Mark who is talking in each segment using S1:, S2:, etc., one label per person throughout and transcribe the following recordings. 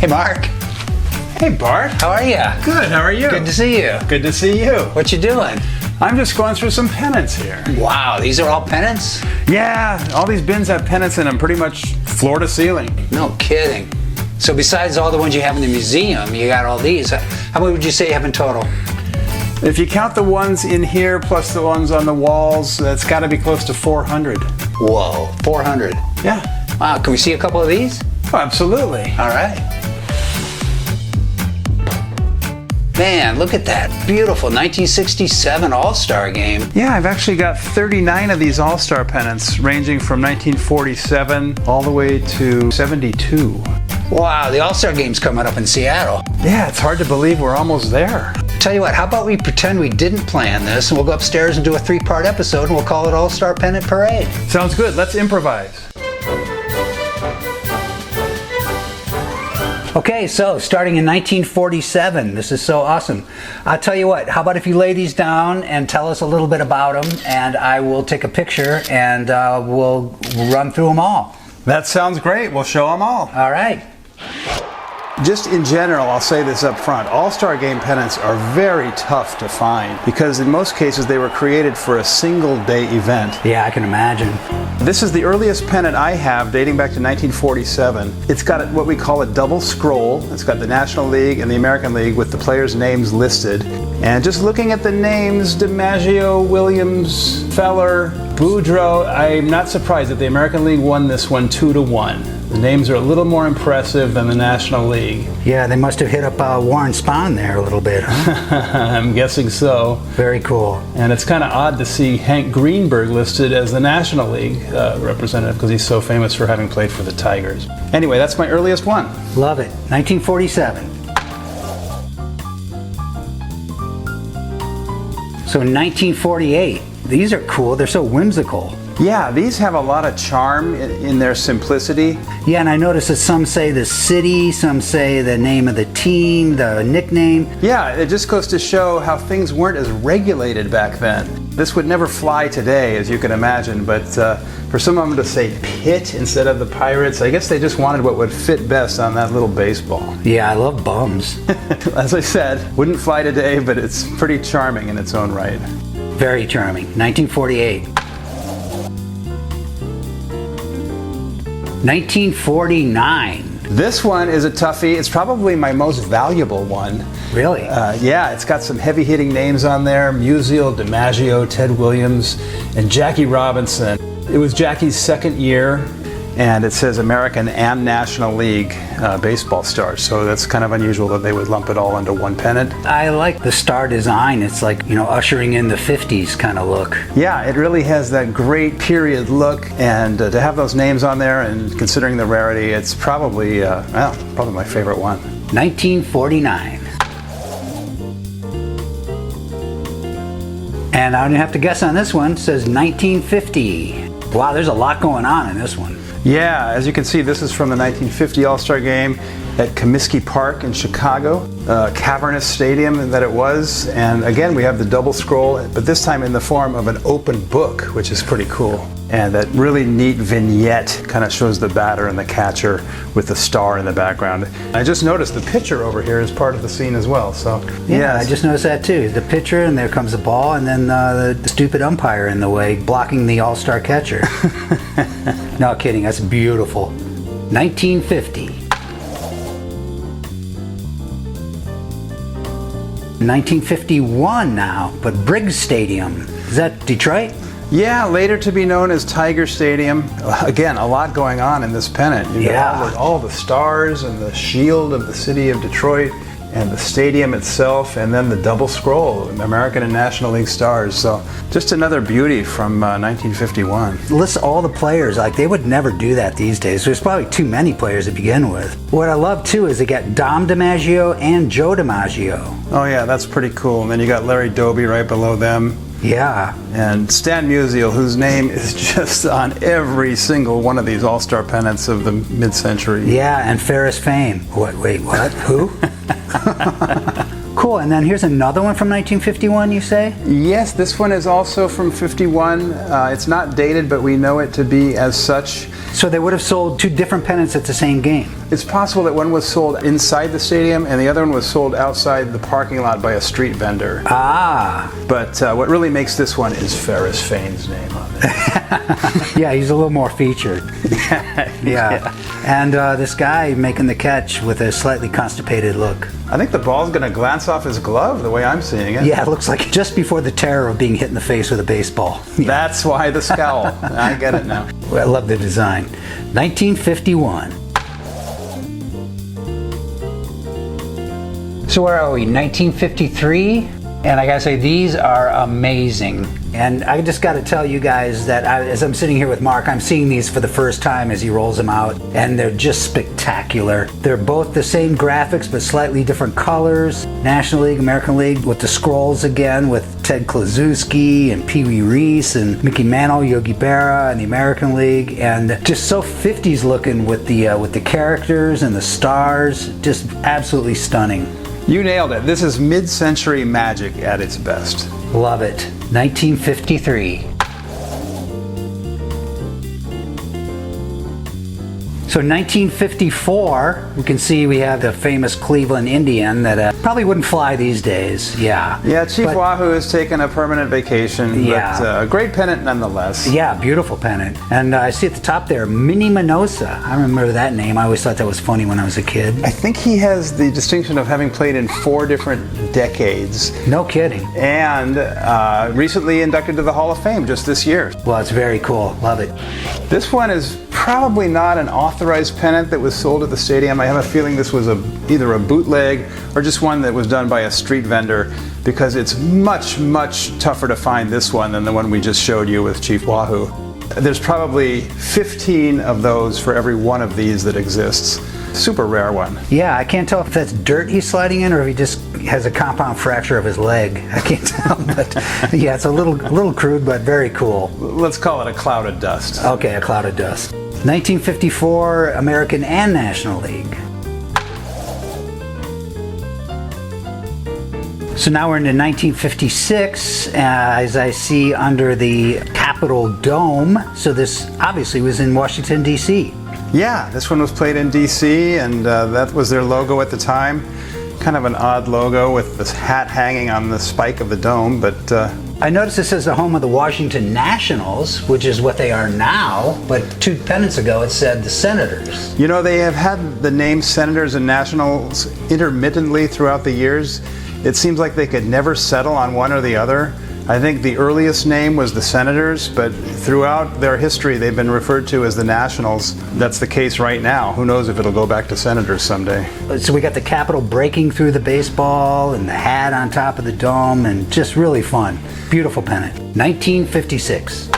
S1: Hey, Mark.
S2: Hey, Bart.
S1: How are you?
S2: Good, how are you?
S1: Good to see you.
S2: Good to see you.
S1: What you doing?
S2: I'm just going through some pennants here.
S1: Wow, these are all pennants?
S2: Yeah, all these bins have pennants in them, pretty much floor to ceiling.
S1: No kidding. So besides all the ones you have in the museum, you got all these. How many would you say you have in total?
S2: If you count the ones in here plus the ones on the walls, that's got to be close to 400.
S1: Whoa, 400.
S2: Yeah.
S1: Wow, can we see a couple of these?
S2: Oh, absolutely.
S1: All right. Man, look at that. Beautiful 1967 All-Star game.
S2: Yeah, I've actually got 39 of these All-Star pennants ranging from 1947 all the way to 72.
S1: Wow, the All-Star game's coming up in Seattle.
S2: Yeah, it's hard to believe we're almost there.
S1: Tell you what, how about we pretend we didn't plan this and we'll go upstairs and do a 3-part episode and we'll call it All-Star Pennant Parade.
S2: Sounds good. Let's improvise.
S1: Okay, so starting in 1947, this is so awesome. I'll tell you what, how about if you lay these down and tell us a little bit about them, and I will take a picture and we'll run through them all.
S2: That sounds great. We'll show them all.
S1: All right.
S2: Just in general, I'll say this up front, All-Star Game pennants are very tough to find because in most cases they were created for a single day event.
S1: Yeah, I can imagine.
S2: This is the earliest pennant I have, dating back to 1947. It's got what we call a double scroll. It's got the National League and the American League with the players' names listed. And just looking at the names, DiMaggio, Williams, Feller, Boudreau, I'm not surprised that the American League won this one 2-1. The names are a little more impressive than the National League.
S1: Yeah, they must have hit up Warren Spahn there a little bit, huh?
S2: I'm guessing so.
S1: Very cool.
S2: And it's kind of odd to see Hank Greenberg listed as the National League representative because he's so famous for having played for the Tigers. Anyway, that's my earliest one.
S1: Love it. 1947. So in 1948, these are cool. They're so whimsical.
S2: Yeah, these have a lot of charm in their simplicity.
S1: Yeah, and I noticed that some say the city, some say the name of the team, the nickname.
S2: Yeah, it just goes to show how things weren't as regulated back then. This would never fly today, as you can imagine, but for some of them to say Pitt instead of the Pirates, I guess they just wanted what would fit best on that little baseball.
S1: Yeah, I love bums.
S2: As I said, wouldn't fly today, but it's pretty charming in its own right.
S1: Very charming. 1948. 1949.
S2: This one is a toughie. It's probably my most valuable one.
S1: Really?
S2: Yeah, it's got some heavy-hitting names on there. Musial, DiMaggio, Ted Williams, and Jackie Robinson. It was Jackie's second year, and it says American and National League baseball stars. So that's kind of unusual that they would lump it all into one pennant.
S1: I like the star design. It's like, ushering in the 50s kind of look.
S2: Yeah, it really has that great period look, and to have those names on there and considering the rarity, it's probably, probably my favorite one.
S1: 1949. And I don't have to guess on this one. It says 1950. Wow, there's a lot going on in this one.
S2: Yeah, as you can see, this is from the 1950 All-Star Game at Comiskey Park in Chicago, cavernous stadium that it was. And again, we have the double scroll, but this time in the form of an open book, which is pretty cool. And that really neat vignette kind of shows the batter and the catcher with the star in the background. I just noticed the pitcher over here is part of the scene as well. So
S1: yeah, I just noticed that too. The pitcher, and there comes the ball, and then the stupid umpire in the way, blocking the all-star catcher. No kidding, that's beautiful. 1950. 1951 now, but Briggs Stadium. Is that Detroit?
S2: Yeah, later to be known as Tiger Stadium. Again, a lot going on in this pennant. You got all the stars and the shield of the city of Detroit and the stadium itself, and then the double scroll, American and National League stars. So just another beauty from 1951.
S1: List all the players. Like, they would never do that these days. There's probably too many players to begin with. What I love too is they got Dom DiMaggio and Joe DiMaggio.
S2: Oh yeah, that's pretty cool. And then you got Larry Doby right below them.
S1: Yeah.
S2: And Stan Musial, whose name is just on every single one of these All-Star pennants of the mid-century.
S1: Yeah, and Ferris Fame. Wait, what? Who? Cool. cool. And then here's another one from 1951, you say?
S2: Yes, this one is also from 51. It's not dated, but we know it to be as such.
S1: So they would have sold two different pennants at the same game.
S2: It's possible that one was sold inside the stadium and the other one was sold outside the parking lot by a street vendor.
S1: Ah.
S2: But what really makes this one is Ferris Fane's name on it.
S1: Yeah, he's a little more featured. Yeah. And this guy making the catch with a slightly constipated look.
S2: I think the ball's going to glance off his glove the way I'm seeing it.
S1: Yeah, it looks like just before the terror of being hit in the face with a baseball. Yeah.
S2: That's why the scowl. I get it now.
S1: Well, I love the design. 1951. So where are we? 1953? And I gotta say, these are amazing. And I just gotta tell you guys that as I'm sitting here with Mark, I'm seeing these for the first time as he rolls them out, and they're just spectacular. They're both the same graphics, but slightly different colors. National League, American League, with the scrolls again, with Ted Kluszewski and Pee Wee Reese and Mickey Mantle, Yogi Berra, and the American League, and just so 50s looking with the characters and the stars. Just absolutely stunning.
S2: You nailed it. This is mid-century magic at its best.
S1: Love it. 1953. So 1954, we can see we have the famous Cleveland Indian that probably wouldn't fly these days. Yeah.
S2: Yeah, Chief Wahoo has taken a permanent vacation,
S1: Yeah.
S2: but a great pennant nonetheless.
S1: Yeah, beautiful pennant. And I see at the top there, Minnie Minosa. I remember that name. I always thought that was funny when I was a kid.
S2: I think he has the distinction of having played in 4 different decades
S1: No kidding.
S2: and recently inducted to the Hall of Fame just this year.
S1: Well, it's very cool. Love it.
S2: This one is probably not an authorized pennant that was sold at the stadium. I have a feeling this was either a bootleg or just one that was done by a street vendor, because it's much, much tougher to find this one than the one we just showed you with Chief Wahoo. There's probably 15 of those for every one of these that exists. Super rare one.
S1: Yeah, I can't tell if that's dirt he's sliding in or if he just has a compound fracture of his leg. I can't tell, but yeah, it's a little crude, but very cool.
S2: Let's call it a cloud of dust.
S1: Okay, a cloud of dust. 1954 American and National League. So now we're into 1956, as I see under the Capitol Dome. So this obviously was in Washington, D.C.
S2: Yeah, this one was played in DC, and that was their logo at the time. Kind of an odd logo with this hat hanging on the spike of the dome, but
S1: I noticed it says the home of the Washington Nationals, which is what they are now, but 2 pennants ago it said the Senators.
S2: you know, they have had the name Senators and Nationals intermittently throughout the years. It seems like they could never settle on one or the other. I think the earliest name was the Senators, but throughout their history they've been referred to as the Nationals. That's the case right now. Who knows if it'll go back to Senators someday.
S1: So we got the Capitol breaking through the baseball and the hat on top of the dome, and just really fun. Beautiful pennant. 1956.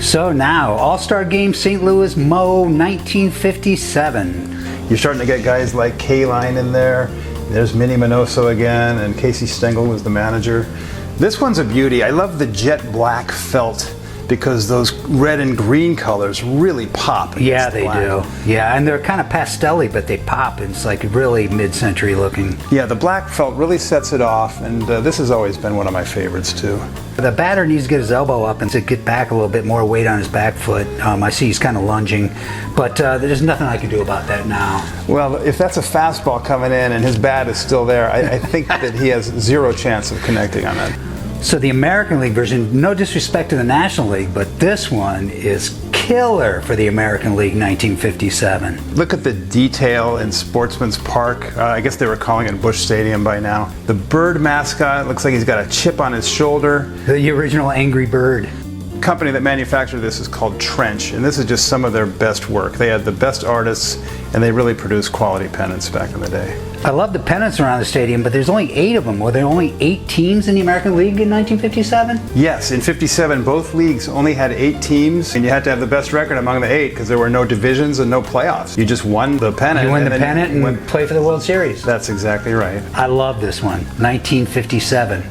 S1: So now, All-Star Game St. Louis Mo 1957.
S2: You're starting to get guys like K-Line in there. There's Minnie Minoso again, and Casey Stengel was the manager. This one's a beauty. I love the jet black felt because those red and green colors really pop.
S1: Yeah,
S2: against the
S1: they
S2: black.
S1: do. Yeah, and they're kind of pastel-y, but they pop. It's like really mid-century looking.
S2: Yeah, the black felt really sets it off, and this has always been one of my favorites too.
S1: The batter needs to get his elbow up and to get back a little bit more weight on his back foot. I see he's kind of lunging, but there's nothing I can do about that now.
S2: Well, if that's a fastball coming in and his bat is still there, I think that he has 0 chance of connecting on that.
S1: So the American League version, no disrespect to the National League, but this one is killer for the American League 1957.
S2: Look at the detail in Sportsman's Park. I guess they were calling it Busch Stadium by now. The bird mascot looks like he's got a chip on his shoulder.
S1: The original Angry Bird.
S2: The company that manufactured this is called Trench, and this is just some of their best work. They had the best artists, and they really produced quality pennants back in the day.
S1: I love the pennants around the stadium, but there's only 8 of them. Were there only 8 teams in the American League in 1957?
S2: Yes, in 57, both leagues only had 8 teams, and you had to have the best record among the 8 because there were no divisions and no playoffs. You just won the pennant.
S1: You win the
S2: then
S1: pennant
S2: you
S1: and play for the World Series.
S2: That's exactly right.
S1: I love this one, 1957.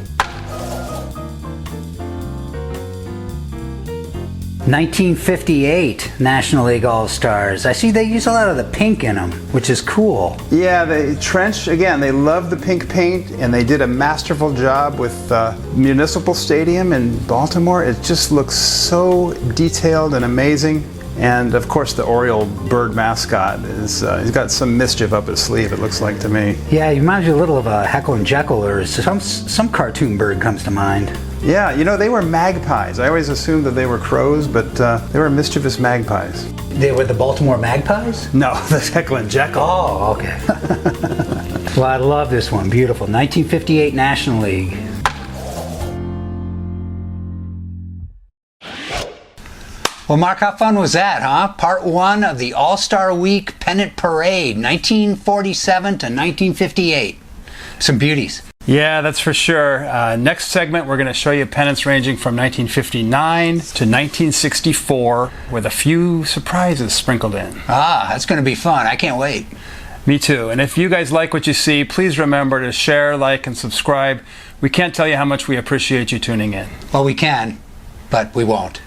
S1: 1958 National League All-Stars. I see they use a lot of the pink in them, which is cool.
S2: Yeah, the Trench, again, they love the pink paint, and they did a masterful job with Municipal Stadium in Baltimore. It just looks so detailed and amazing. And of course, the Oriole bird mascot is, he's got some mischief up his sleeve, it looks like to me.
S1: Yeah, he reminds you a little of a Heckle and Jekyll, or some cartoon bird comes to mind.
S2: Yeah, you know, they were magpies. I always assumed that they were crows, but they were mischievous magpies.
S1: They were the Baltimore Magpies?
S2: No, the Heckle and Jekyll.
S1: Oh, okay. Well, I love this one. Beautiful. 1958 National League. Well, Mark, how fun was that, huh? Part one of the All-Star Week Pennant Parade, 1947 to 1958. Some beauties.
S2: Yeah, that's for sure. Next segment, we're going to show you pennants ranging from 1959 to 1964 with a few surprises sprinkled in.
S1: Ah, that's going to be fun. I can't wait.
S2: Me too. And if you guys like what you see, please remember to share, like, and subscribe. We can't tell you how much we appreciate you tuning in.
S1: Well, we can, but we won't.